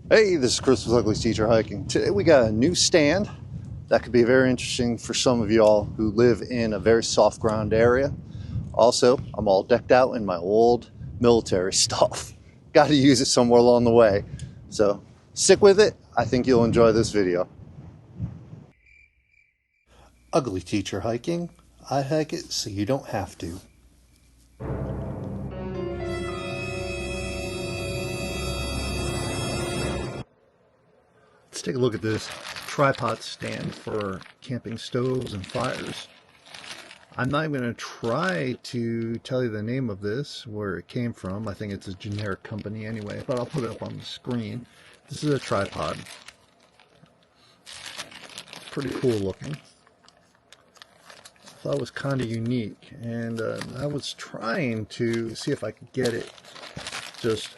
Hey, this is Chris with Ugly.Teacher.Hiking. Today we got a new stand that could be very interesting for some of y'all who live in a very soft ground area. Also, I'm all decked out in my old military stuff. Got to use it somewhere along the way. So stick with it. I think you'll enjoy this video. Ugly.Teacher.Hiking. I hike it so you don't have to. Let's take a look at this tripod stand for camping stoves and fires. I'm not even going to try to tell you the name of this, where it came from. I think it's a generic company anyway, but I'll put it up on the screen. This is a tripod. Pretty cool looking. I thought it was kind of unique, and I was trying to see if I could get it just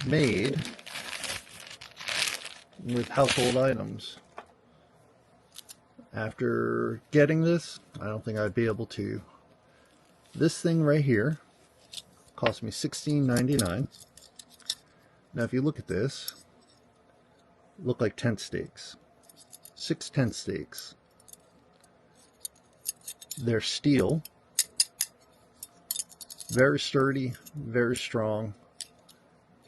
made with household items. After getting this, I don't think I'd be able to. This thing right here cost me $16.99. Now if you look at this, look like tent stakes. 6 tent stakes. They're steel, very sturdy, very strong,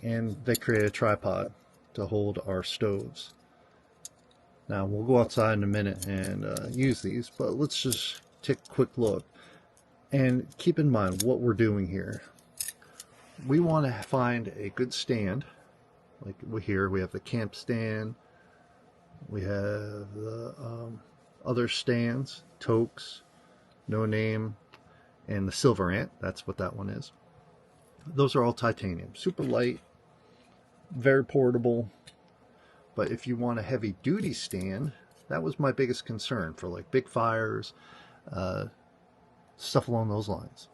and they create a tripod to hold our stoves. Now we'll go outside in a minute and use these, but let's just take a quick look and keep in mind what we're doing here. We want to find a good stand. Like here we have the camp stand, we have the other stands, Toques, No Name, and the Silver Ant. That's what that one is. Those are all titanium, super light, very portable. But if you want a heavy duty stand, that was my biggest concern for like big fires, stuff along those lines.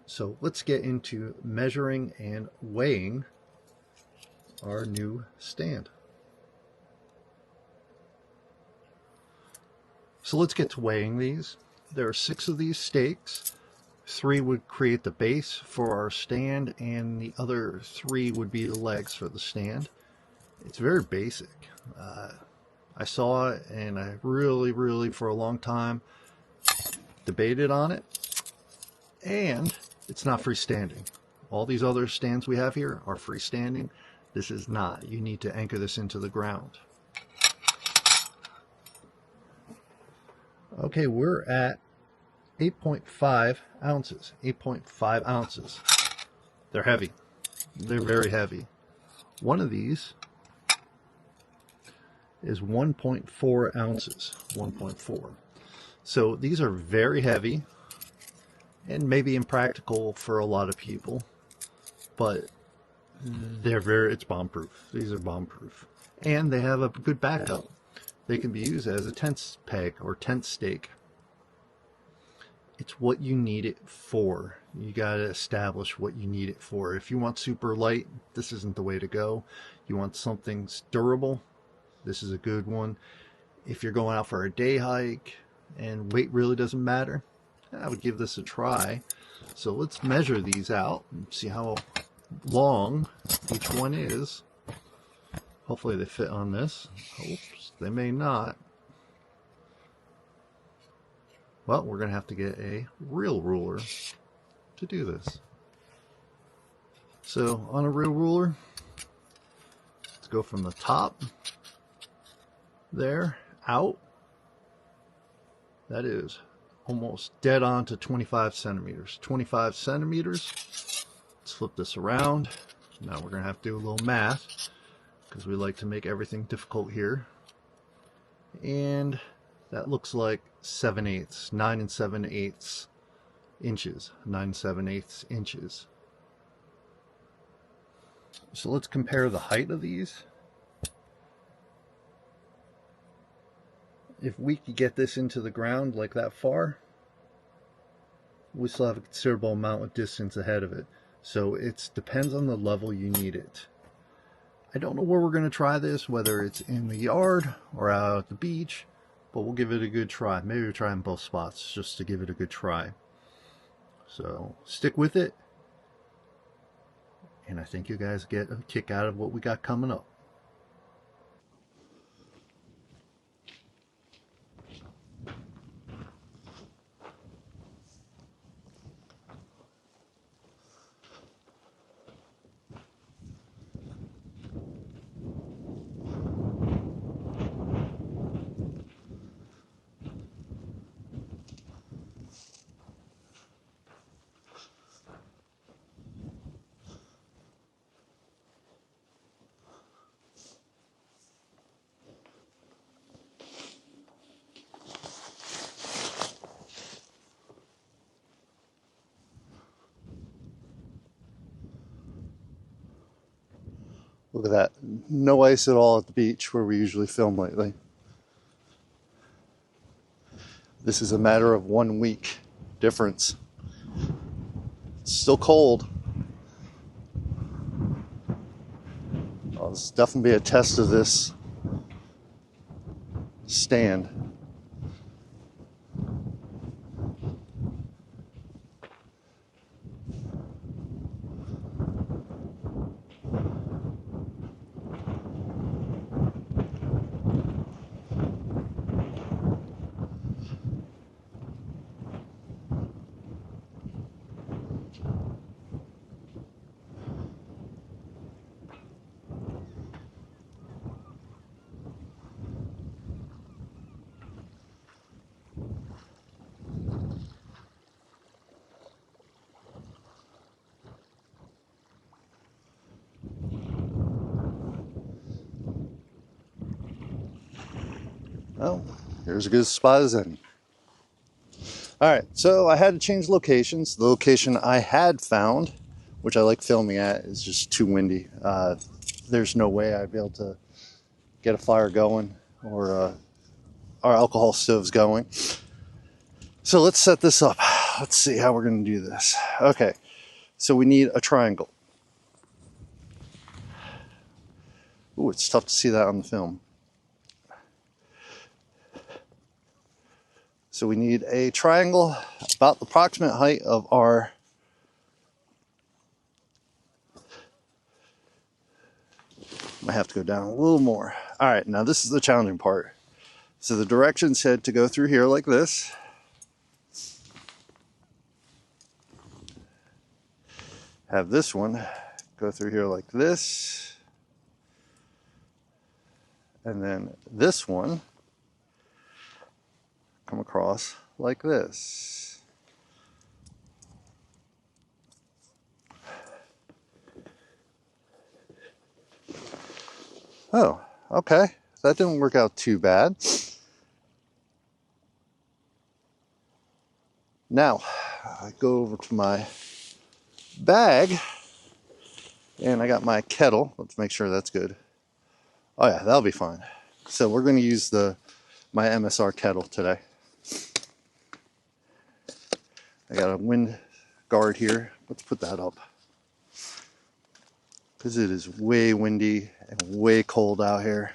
So let's get into measuring and weighing our new stand. So let's get to weighing these. There are 6 of these stakes. 3 would create the base for our stand, and the other 3 would be the legs for the stand. It's very basic. I saw it and I really for a long time debated on it, and it's not freestanding. All these other stands we have here are freestanding. This is not. You need to anchor this into the ground. Okay, we're at 8.5 ounces. 8.5 ounces. They're heavy. They're very heavy. One of these is 1.4 ounces. 1.4. So these are very heavy and maybe impractical for a lot of people, but it's bomb-proof. These are bomb-proof, and they have a good backup. They can be used as a tent peg or tent stake. It's what you need it for. You got to establish what you need it for. If you want super light, this isn't the way to go. You want something durable, this is a good one. If you're going out for a day hike and weight really doesn't matter, I would give this a try. So let's measure these out and see how long each one is. Hopefully they fit on this. Oops, they may not. Well, we're going to have to get a real ruler to do this. So on a real ruler, let's go from the top there out. That is almost dead on to 25 centimeters. 25 centimeters. Let's flip this around. Now we're going to have to do a little math because we like to make everything difficult here. And that looks like 7/8, 9 7/8 inches. 9 7/8 inches. So let's compare the height of these. If we could get this into the ground like that far, we still have a considerable amount of distance ahead of it. So it depends on the level you need it. I don't know where we're going to try this, whether it's in the yard or out at the beach, but we'll give it a good try. Maybe we'll try in both spots just to give it a good try. So stick with it, and I think you guys get a kick out of what we got coming up. Look at that. No ice at all at the beach where we usually film lately. This is a matter of 1 week difference. It's still cold. Oh, this will definitely be a test of this stand. Well, here's a good spot as any. Alright, so I had to change locations. The location I had found, which I like filming at, is just too windy. There's no way I'd be able to get a fire going or our alcohol stoves going. So let's set this up. Let's see how we're going to do this. Okay, so we need a triangle. Ooh, it's tough to see that on the film. So we need a triangle about the approximate height of our might have to go down a little more. All right, now this is the challenging part. So the directions said to go through here like this. Have this one go through here like this. And then this one come across like this. Oh, okay. That didn't work out too bad. Now, I go over to my bag and I got my kettle. Let's make sure that's good. Oh yeah, that'll be fine. So we're going to use my MSR kettle today. I got a wind guard here. Let's put that up. Because it is way windy and way cold out here.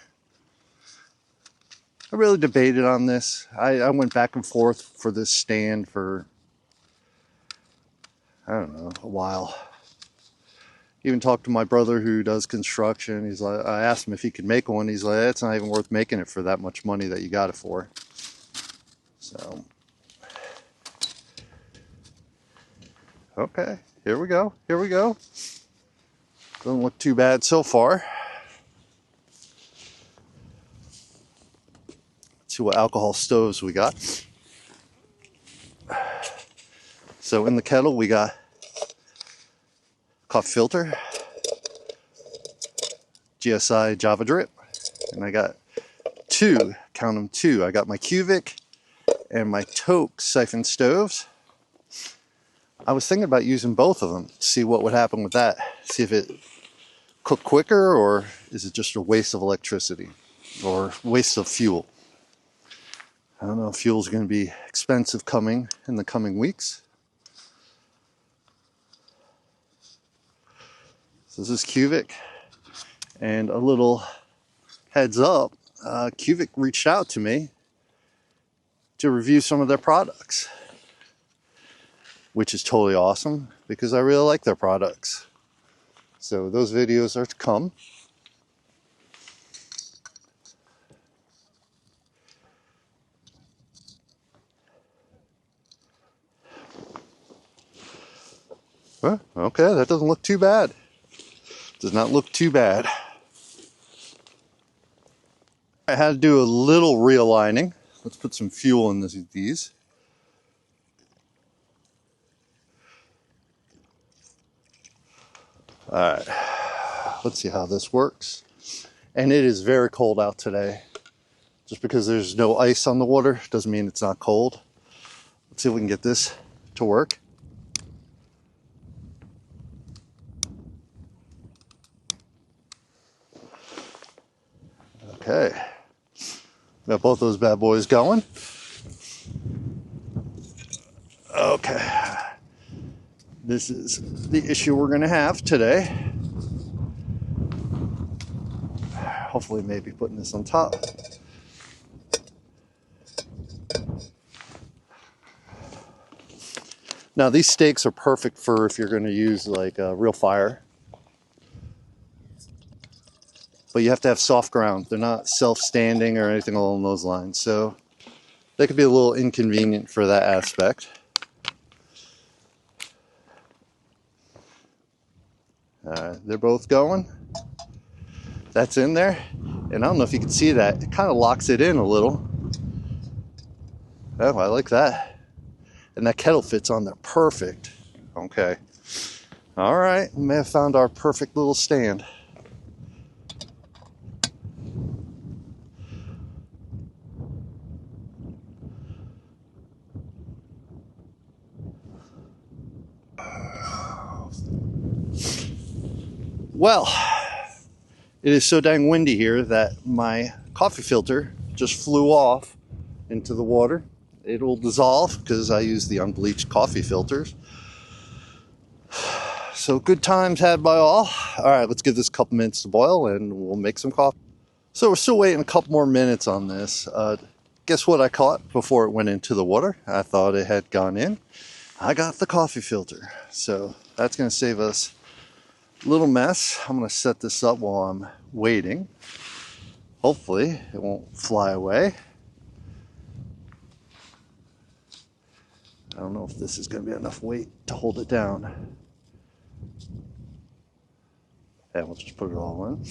I really debated on this. I went back and forth for this stand for, I don't know, a while. Even talked to my brother who does construction. He's like, I asked him if he could make one. He's like, it's not even worth making it for that much money that you got it for. So, okay, here we go. Here we go. Doesn't look too bad so far. Let's see what alcohol stoves we got. So in the kettle we got coffee filter, GSI Java drip, and I got two, count them two. I got my Kuvik and my Toke siphon stoves. I was thinking about using both of them to see what would happen with that. See if it cooked quicker, or is it just a waste of electricity or waste of fuel. I don't know if fuel's going to be expensive coming in the coming weeks. So this is Kuvik, and a little heads up, Kuvik reached out to me to review some of their products, which is totally awesome because I really like their products. So those videos are to come. Well, okay, that doesn't look too bad. Does not look too bad. I had to do a little realigning. Let's put some fuel in these. All right, let's see how this works. And it is very cold out today. Just because there's no ice on the water doesn't mean it's not cold. Let's see if we can get this to work. Okay. Got both those bad boys going. Okay. This is the issue we're going to have today. Hopefully maybe putting this on top. Now these stakes are perfect for if you're going to use like a real fire. But you have to have soft ground. They're not self-standing or anything along those lines. So they could be a little inconvenient for that aspect. They're both going. That's in there. And I don't know if you can see that. It kind of locks it in a little. Oh, I like that. And that kettle fits on there perfect. Okay. All right. We may have found our perfect little stand. Well, it is so dang windy here that my coffee filter just flew off into the water. It will dissolve because I use the unbleached coffee filters. So good times had by all. All right, let's give this a couple minutes to boil and we'll make some coffee. So we're still waiting a couple more minutes on this. Guess what I caught before it went into the water? I thought it had gone in. I got the coffee filter. So that's going to save us a little mess. I'm going to set this up while I'm waiting. Hopefully it won't fly away. I don't know if this is going to be enough weight to hold it down. And we'll just put it all in.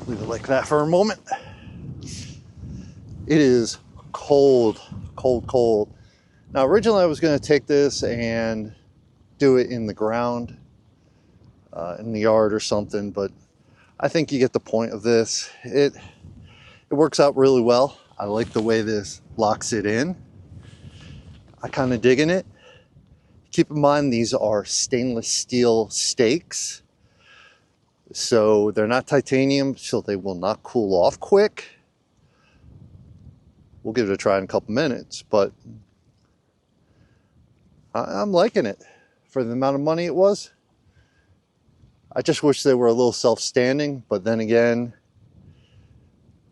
Leave it like that for a moment. It is cold, cold, cold. Now originally I was going to take this and do it in the ground, in the yard or something, but I think you get the point of this. It works out really well. I like the way this locks it in. I kind of digging it. Keep in mind these are stainless steel stakes. So they're not titanium, so they will not cool off quick. We'll give it a try in a couple minutes, but I'm liking it for the amount of money it was. I just wish they were a little self-standing, but then again,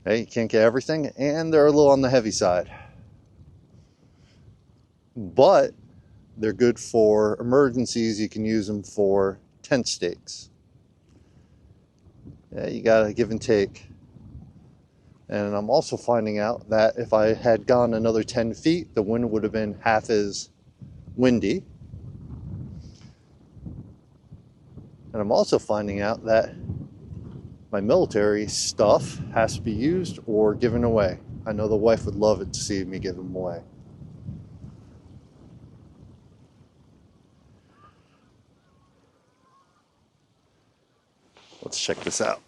hey, you can't get everything, and they're a little on the heavy side. But they're good for emergencies. You can use them for tent stakes. Yeah, you gotta give and take. And I'm also finding out that if I had gone another 10 feet, the wind would have been half as windy. And I'm also finding out that my military stuff has to be used or given away. I know the wife would love it to see me give them away. Let's check this out.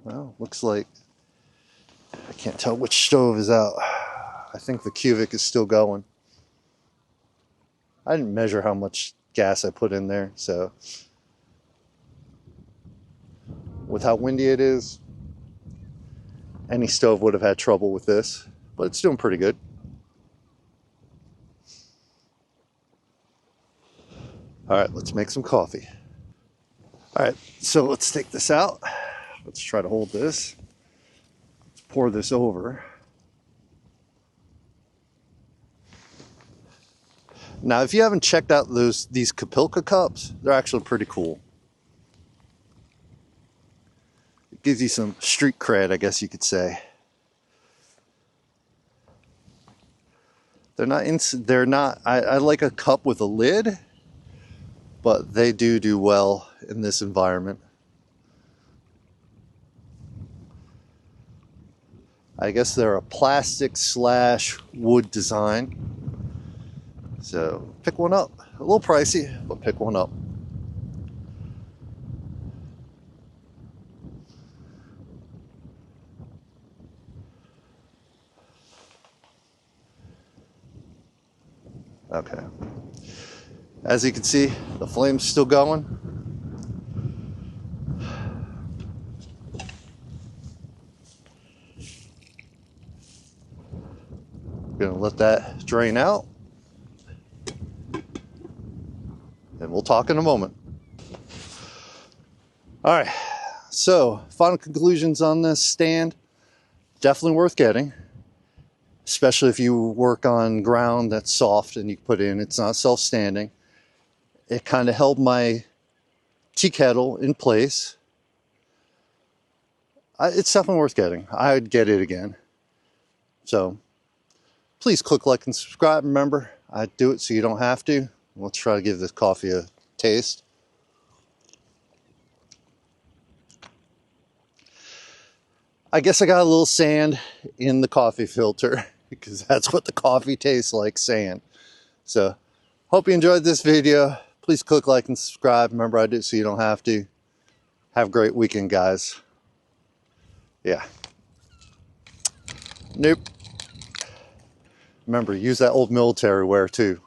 Well, looks like I can't tell which stove is out. I think the Kuvik is still going. I didn't measure how much gas I put in there, so with how windy it is, any stove would have had trouble with this, but it's doing pretty good. All right, let's make some coffee. All right, so let's take this out. Let's try to hold this. Let's pour this over. Now, if you haven't checked out these Kapilka cups, they're actually pretty cool. It gives you some street cred, I guess you could say. They're not. I like a cup with a lid, but they do well in this environment. I guess they're a plastic / wood design. So pick one up. A little pricey, but pick one up. Okay. As you can see, the flame's still going. Gonna let that drain out. And we'll talk in a moment. All right, so final conclusions on this stand. Definitely worth getting, especially if you work on ground that's soft and you put in, it's not self-standing. It kind of held my tea kettle in place. It's definitely worth getting. I'd get it again. So please click like and subscribe. Remember, I do it so you don't have to. Let's try to give this coffee a taste. I guess I got a little sand in the coffee filter because that's what the coffee tastes like, sand. So hope you enjoyed this video. Please click like and subscribe. Remember, I do it so you don't have to. Have a great weekend, guys. Yeah. Nope. Remember, use that old military wear too.